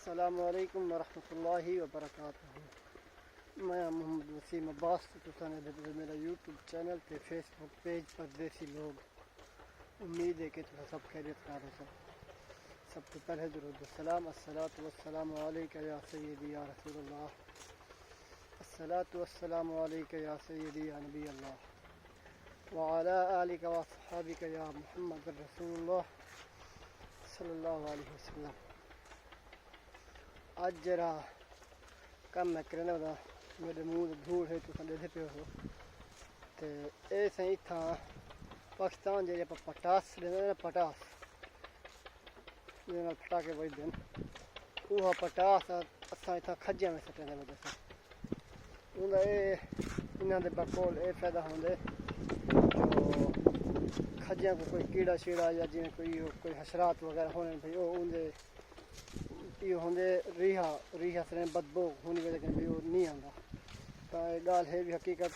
السلام علیکم ورحمۃ اللہ وبرکاتہ. میں محمد وسیم عباس میرا یوٹیوب چینل پہ فیس بک پیج پر دیسی لوگ. امید ہے کہ تم سب خیریت کار ہو. سب سے پہلے درود السلام الصلاۃ والسلام علیک یا سیدی یا رسول اللہ. الصلاۃ والسلام علیک یا سیدی یا نبی اللہ وعلی آلک واصحابک یا محمد رسول اللہ صلی اللہ علیہ وسلم. اج جرا کم میں کرنے والا میرے منہ دھوڑ ہے تو دے پہ ہو تے اے سہی تھا پاکستان جے پٹاس دینا پٹاس جے پٹاکے وج دین وہ پٹاس اساں اتھا کھجیاں میں سٹے دے وجہ سے اوندا اے انہاں دے بکول اے فائدہ ہوندے جو کھجیاں کو کوئی کیڑا شیڑا یا جی کوئی حشرات وغیرہ ہونے بھئی او اوندے یہ ہوندے ریحا سریں بدبو ہونے وجہ کہ بھی وہ نہیں آندا. تو یہ گال ہے بھی حقیقت.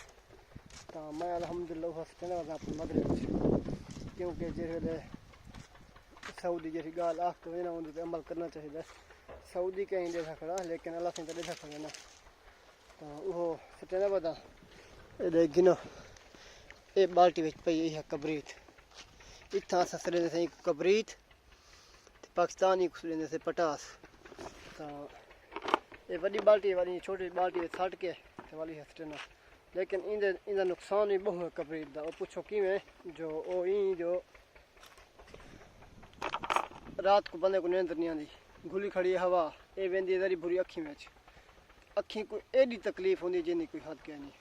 تو میں الحمدللہ وہ سٹنے والا اپنے مدرے وچ کیونکہ جیسے سعودی جیسی گال آخ تو نا ان عمل کرنا چاہیے. سعودی کہیں دے سکڑا لیکن اللہ سے دے سکڑا نا. تو وہ سٹنے والا یہ گنو یہ بالٹی وچ پئی ہے کبریت. اتنا سسرے سے کبریت پاکستانی کسرے سے پٹاس. تو یہ وڈی بالٹی والی چھوٹی بالٹی سٹ کے والی ہسٹنا لیکن ان نقصان بھی بہت کبریت دا. وہ پوچھو کیویں جو او این جو رات کو بندے کو نیندر نہیں آندی گھلی کھڑی ہوا اے ویندی ذری بری اکھیں وچ اکھیں کوئی ایڈی تکلیف ہوندی جن کوئی حد کہ نہیں.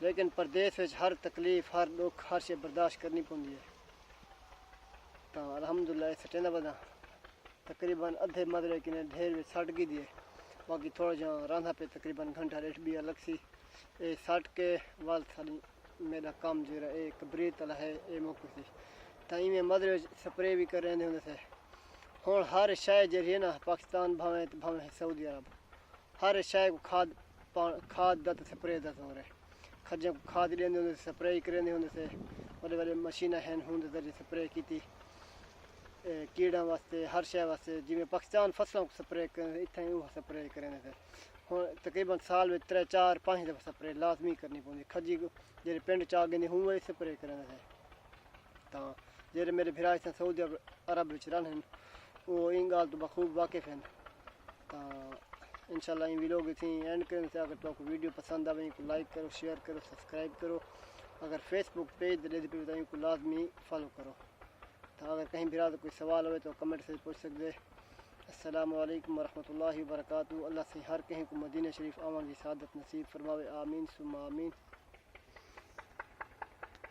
لیکن پردیس وچ ہر تکلیف ہر دکھ ہر شے برداشت کرنی پوندی ہے. تو الحمدللہ سٹے نہ بدا تقریباً ادھے مدرے کنے ڈھیر میں سٹ گئی دیے. باقی تھوڑا جہاں راندا پہ تقریباً گھنٹہ ریٹ بھی الگ سی اے سٹ کے وال ساری میرا کام جو ہے کبریت والا ہے اے موقع سی. تائیں میں مدرے سپرے بھی کر رہے ہوندے سے. ہن ہر شے جڑی ہے نا پاکستان بھاویں سعودی عرب ہر شے کو کھاد دا تے سپرے دا دور ہے. کھجاں کو کھاد لیندے ہوندے سے سپرے کرندے ہوندے سے بڑے بڑے مشیناں ہیں ہوندے ذریعے سپرے کیتی کیڑاں واسطے ہر شے واسطے. جی پاکستان فصلوں کو سپرے کریں اتنا ہی وہ سپرے کریں تھے. ہوں تقریباً سال میں 3 4 5 دفعہ سپرے لازمی کرنی پوندی. کھجی جی پنڈ چا گئے ہوں وہی سپرے کریں تھے. تو جی میرے بھرا سعودی عرب رہن وہ ان گال تو بخوب واقف ہیں. تو انشاءاللہ ان ویڈیو کی اینڈ کریں سے. اگر تو ویڈیو پسند آئے کو لائک کرو شیئر کرو سبسکرائب کرو. اگر فیس بک پیج دے پہ تو ان کو لازمی فالو کرو. تو اگر کہیں بھی کوئی سوال ہوئے تو کمنٹ سے پوچھ سکتے. السلام علیکم ورحمۃ اللہ وبرکاتہ. اللہ سے ہر کہیں کو مدینہ شریف آوان کی سعادت نصیب فرماوے. آمین ثم آمین.